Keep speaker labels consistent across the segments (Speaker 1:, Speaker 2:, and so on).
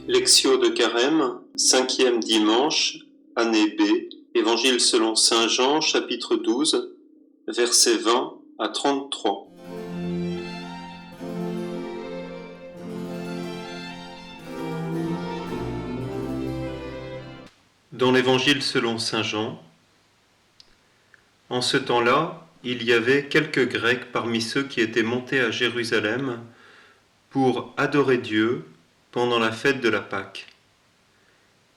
Speaker 1: Lectio de Carême, 5e dimanche, année B, Évangile selon saint Jean, chapitre 12, versets 20 à 33. Dans l'Évangile selon saint Jean, en ce temps-là, il y avait quelques Grecs parmi ceux qui étaient montés à Jérusalem pour adorer Dieu pendant la fête de la Pâque.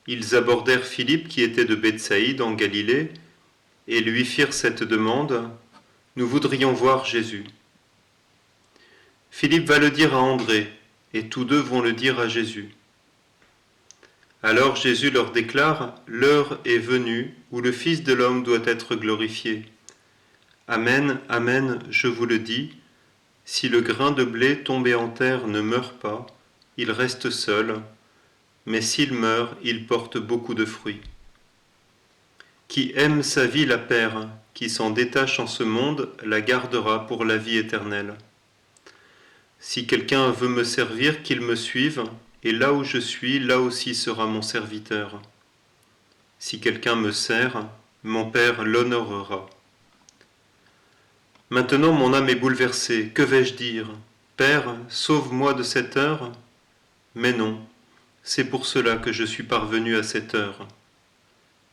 Speaker 1: Ils abordèrent Philippe qui était de Bethsaïde en Galilée et lui firent cette demande : « Nous voudrions voir Jésus. » Philippe va le dire à André, et tous deux vont le dire à Jésus. Alors Jésus leur déclare : « L'heure est venue où le Fils de l'homme doit être glorifié. Amen, amen, je vous le dis, si le grain de blé tombé en terre ne meurt pas, il reste seul, mais s'il meurt, il porte beaucoup de fruits. Qui aime sa vie la perd, qui s'en détache en ce monde la gardera pour la vie éternelle. Si quelqu'un veut me servir, qu'il me suive, et là où je suis, là aussi sera mon serviteur. Si quelqu'un me sert, mon Père l'honorera. Maintenant mon âme est bouleversée, que vais-je dire ? Père, sauve-moi de cette heure ? Mais non, c'est pour cela que je suis parvenu à cette heure.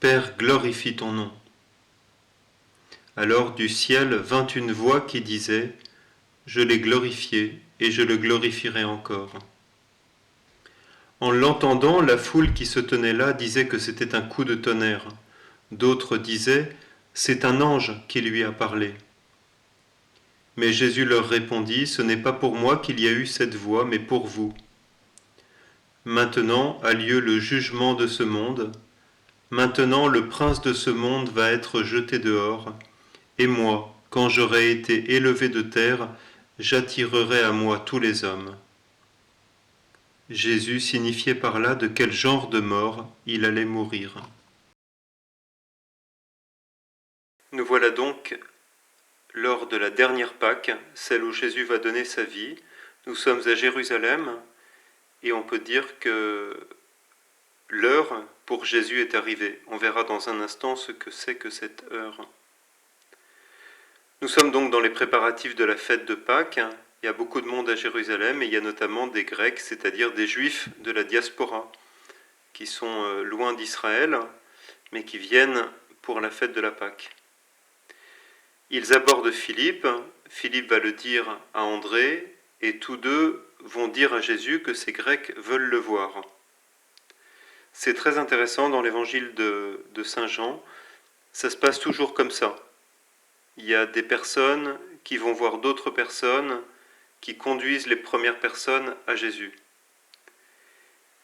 Speaker 1: Père, glorifie ton nom. Alors du ciel vint une voix qui disait : Je l'ai glorifié, et je le glorifierai encore. En l'entendant, la foule qui se tenait là disait que c'était un coup de tonnerre. D'autres disaient : C'est un ange qui lui a parlé. Mais Jésus leur répondit : Ce n'est pas pour moi qu'il y a eu cette voix, mais pour vous. Maintenant a lieu le jugement de ce monde. Maintenant le prince de ce monde va être jeté dehors. Et moi, quand j'aurai été élevé de terre, j'attirerai à moi tous les hommes. Jésus signifiait par là de quel genre de mort il allait mourir. Nous voilà donc lors de la dernière Pâque, celle où Jésus va donner sa vie. Nous sommes à Jérusalem et on peut dire que l'heure pour Jésus est arrivée. On verra dans un instant ce que c'est que cette heure. Nous sommes donc dans les préparatifs de la fête de Pâques. Il y a beaucoup de monde à Jérusalem et il y a notamment des Grecs, c'est-à-dire des Juifs de la diaspora, qui sont loin d'Israël, mais qui viennent pour la fête de la Pâque. Ils abordent Philippe, Philippe va le dire à André, et tous deux vont dire à Jésus que ces Grecs veulent le voir. C'est très intéressant dans l'évangile de Saint Jean, ça se passe toujours comme ça. Il y a des personnes qui vont voir d'autres personnes, qui conduisent les premières personnes à Jésus.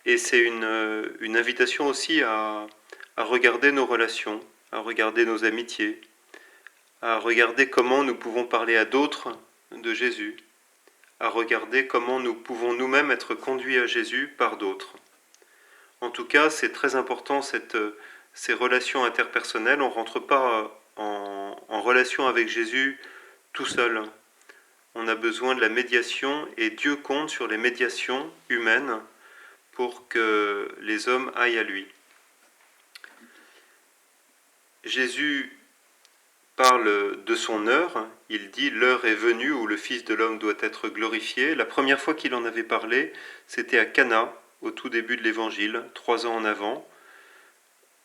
Speaker 1: Et c'est une invitation aussi à regarder nos relations, à regarder nos amitiés, à regarder comment nous pouvons parler à d'autres de Jésus, à regarder comment nous pouvons nous-mêmes être conduits à Jésus par d'autres. En tout cas, c'est très important ces relations interpersonnelles. On ne rentre pas en relation avec Jésus tout seul. On a besoin de la médiation et Dieu compte sur les médiations humaines pour que les hommes aillent à lui. Jésus parle de son heure, il dit « L'heure est venue où le Fils de l'homme doit être glorifié ». La première fois qu'il en avait parlé, c'était à Cana, au tout début de l'Évangile, 3 ans en avant.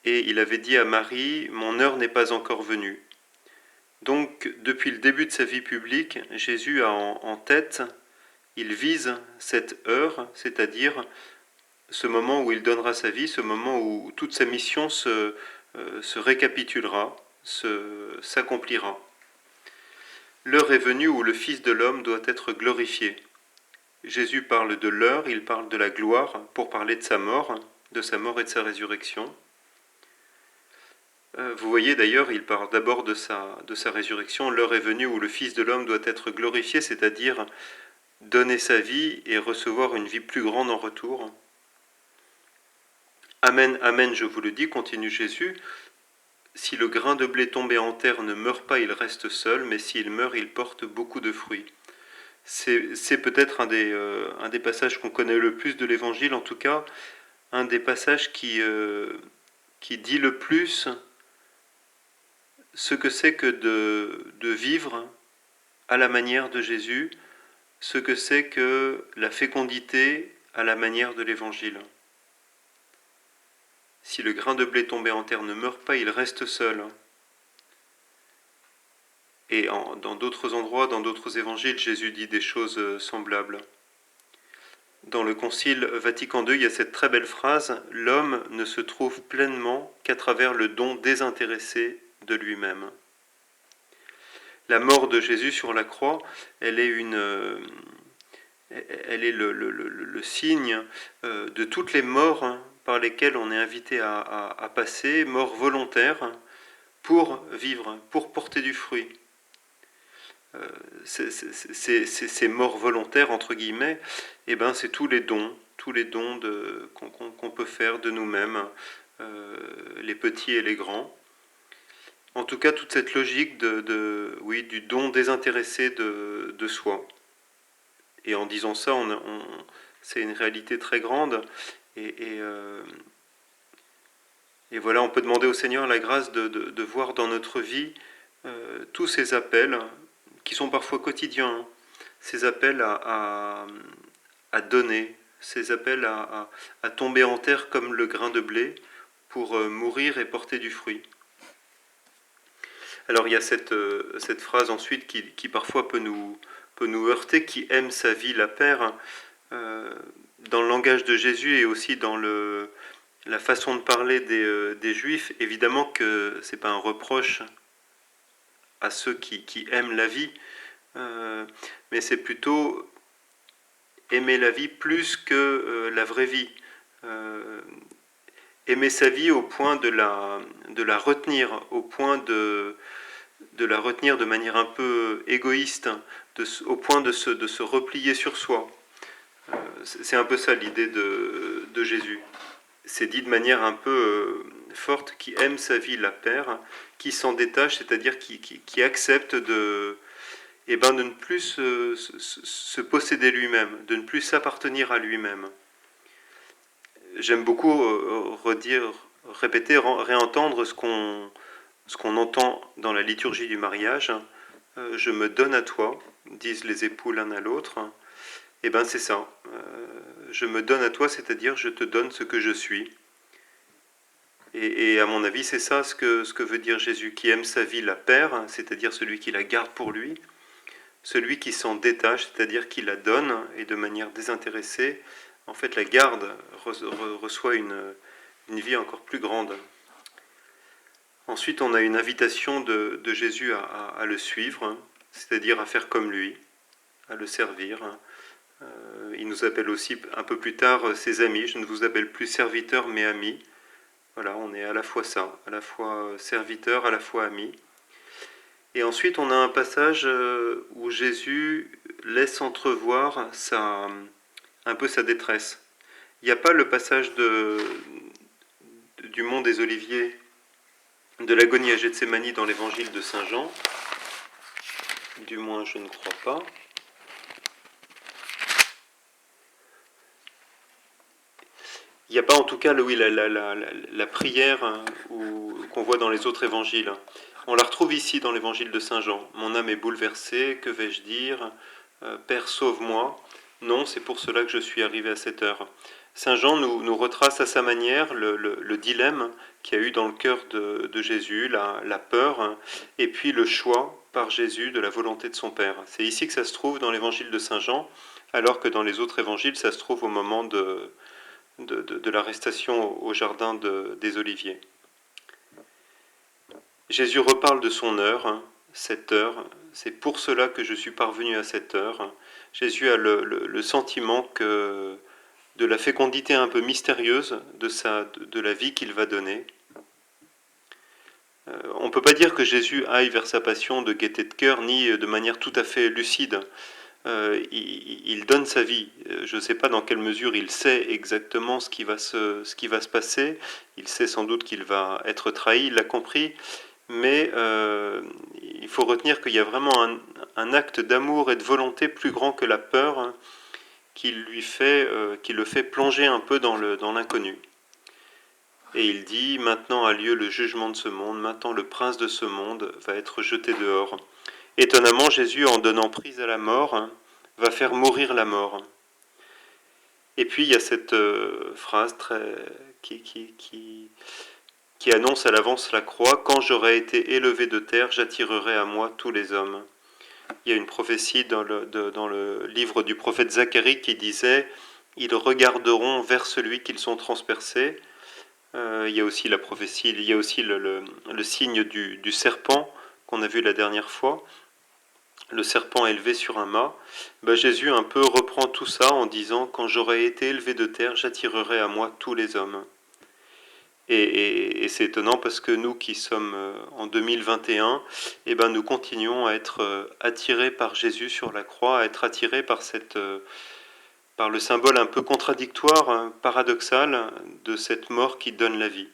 Speaker 1: Et il avait dit à Marie « Mon heure n'est pas encore venue ». Donc, depuis le début de sa vie publique, Jésus a en tête, il vise cette heure, c'est-à-dire ce moment où il donnera sa vie, ce moment où toute sa mission se récapitulera, s'accomplira. L'heure est venue où le Fils de l'homme doit être glorifié. Jésus parle de l'heure, il parle de la gloire pour parler de sa mort et de sa résurrection. Vous voyez d'ailleurs, il parle d'abord de sa résurrection. L'heure est venue où le Fils de l'homme doit être glorifié, c'est-à-dire donner sa vie et recevoir une vie plus grande en retour. Amen, amen, je vous le dis, continue Jésus, si le grain de blé tombé en terre ne meurt pas, il reste seul, mais s'il meurt, il porte beaucoup de fruits. C'est peut-être un des passages qu'on connaît le plus de l'Évangile, en tout cas, un des passages qui dit le plus ce que c'est que de vivre à la manière de Jésus, ce que c'est que la fécondité à la manière de l'Évangile. Si le grain de blé tombé en terre ne meurt pas, il reste seul. Et dans d'autres endroits, dans d'autres évangiles, Jésus dit des choses semblables. Dans le Concile Vatican II, il y a cette très belle phrase « L'homme ne se trouve pleinement qu'à travers le don désintéressé de lui-même ». La mort de Jésus sur la croix, elle est le signe de toutes les morts par lesquelles on est invité à passer, morts volontaires, pour vivre, pour porter du fruit. Ces morts volontaires, entre guillemets, c'est tous les dons qu'on peut faire de nous-mêmes, les petits et les grands. En tout cas, toute cette logique du don désintéressé de soi. Et en disant ça, c'est une réalité très grande. Et voilà, on peut demander au Seigneur la grâce de voir dans notre vie tous ces appels, qui sont parfois quotidiens, ces appels à donner, ces appels à tomber en terre comme le grain de blé pour mourir et porter du fruit. Alors il y a cette phrase ensuite qui parfois peut nous heurter, qui aime sa vie la perd, dans le langage de Jésus et aussi dans la façon de parler des Juifs. Évidemment que ce n'est pas un reproche à ceux qui aiment la vie, mais c'est plutôt aimer la vie plus que la vraie vie. Aimer sa vie au point de la retenir, au point de la retenir de manière un peu égoïste, au point de se replier sur soi. C'est un peu ça l'idée de Jésus. C'est dit de manière un peu forte, qui aime sa vie la perd, qui s'en détache, c'est-à-dire qui accepte de ne plus se posséder lui-même, de ne plus s'appartenir à lui-même. J'aime beaucoup répéter, réentendre ce qu'on entend dans la liturgie du mariage. Je me donne à toi, disent les époux l'un à l'autre. C'est ça. Je me donne à toi, c'est-à-dire je te donne ce que je suis. Et à mon avis, c'est ça ce que veut dire Jésus, qui aime sa vie la perd, c'est-à-dire celui qui la garde pour lui, celui qui s'en détache, c'est-à-dire qui la donne, et de manière désintéressée, en fait la garde, reçoit une vie encore plus grande. Ensuite, on a une invitation de Jésus à le suivre, c'est-à-dire à faire comme lui, à le servir. Il nous appelle aussi un peu plus tard ses amis. Je ne vous appelle plus serviteur mais ami. Voilà, on est à la fois ça, à la fois serviteur, à la fois ami. Et ensuite, on a un passage où Jésus laisse entrevoir un peu sa détresse. Il n'y a pas le passage du mont des Oliviers, de l'agonie à Gethsémani dans l'évangile de Saint Jean. Du moins, je ne crois pas. Il n'y a pas en tout cas la prière qu'on voit dans les autres évangiles. On la retrouve ici dans l'évangile de Saint Jean. Mon âme est bouleversée, que vais-je dire ? Père, sauve-moi. Non, c'est pour cela que je suis arrivé à cette heure. Saint Jean nous retrace à sa manière le dilemme qu'il y a eu dans le cœur de Jésus, la peur, et puis le choix par Jésus de la volonté de son Père. C'est ici que ça se trouve dans l'évangile de Saint Jean, alors que dans les autres évangiles, ça se trouve au moment de l'arrestation au jardin des Oliviers. Jésus reparle de son heure, cette heure, c'est pour cela que je suis parvenu à cette heure. Jésus a le sentiment que de la fécondité un peu mystérieuse de la vie qu'il va donner. On ne peut pas dire que Jésus aille vers sa passion de gaieté de cœur, ni de manière tout à fait lucide. Il donne sa vie. Je ne sais pas dans quelle mesure il sait exactement ce qui va se passer. Il sait sans doute qu'il va être trahi, il l'a compris. Mais il faut retenir qu'il y a vraiment un acte d'amour et de volonté plus grand que la peur qui le fait plonger un peu dans l'inconnu. Et il dit, maintenant a lieu le jugement de ce monde, maintenant le prince de ce monde va être jeté dehors. Étonnamment, Jésus, en donnant prise à la mort, va faire mourir la mort. Et puis il y a cette phrase qui annonce à l'avance la croix, « Quand j'aurai été élevé de terre, j'attirerai à moi tous les hommes ». Il y a une prophétie dans le livre du prophète Zacharie qui disait « Ils regarderont vers celui qu'ils sont transpercés ». Il y a aussi la prophétie, il y a aussi le signe du serpent qu'on a vu la dernière fois, le serpent élevé sur un mât. Jésus un peu reprend tout ça en disant « Quand j'aurai été élevé de terre, j'attirerai à moi tous les hommes ». Et c'est étonnant parce que nous qui sommes en 2021, nous continuons à être attirés par Jésus sur la croix, à être attirés par par le symbole un peu contradictoire, paradoxal, de cette mort qui donne la vie.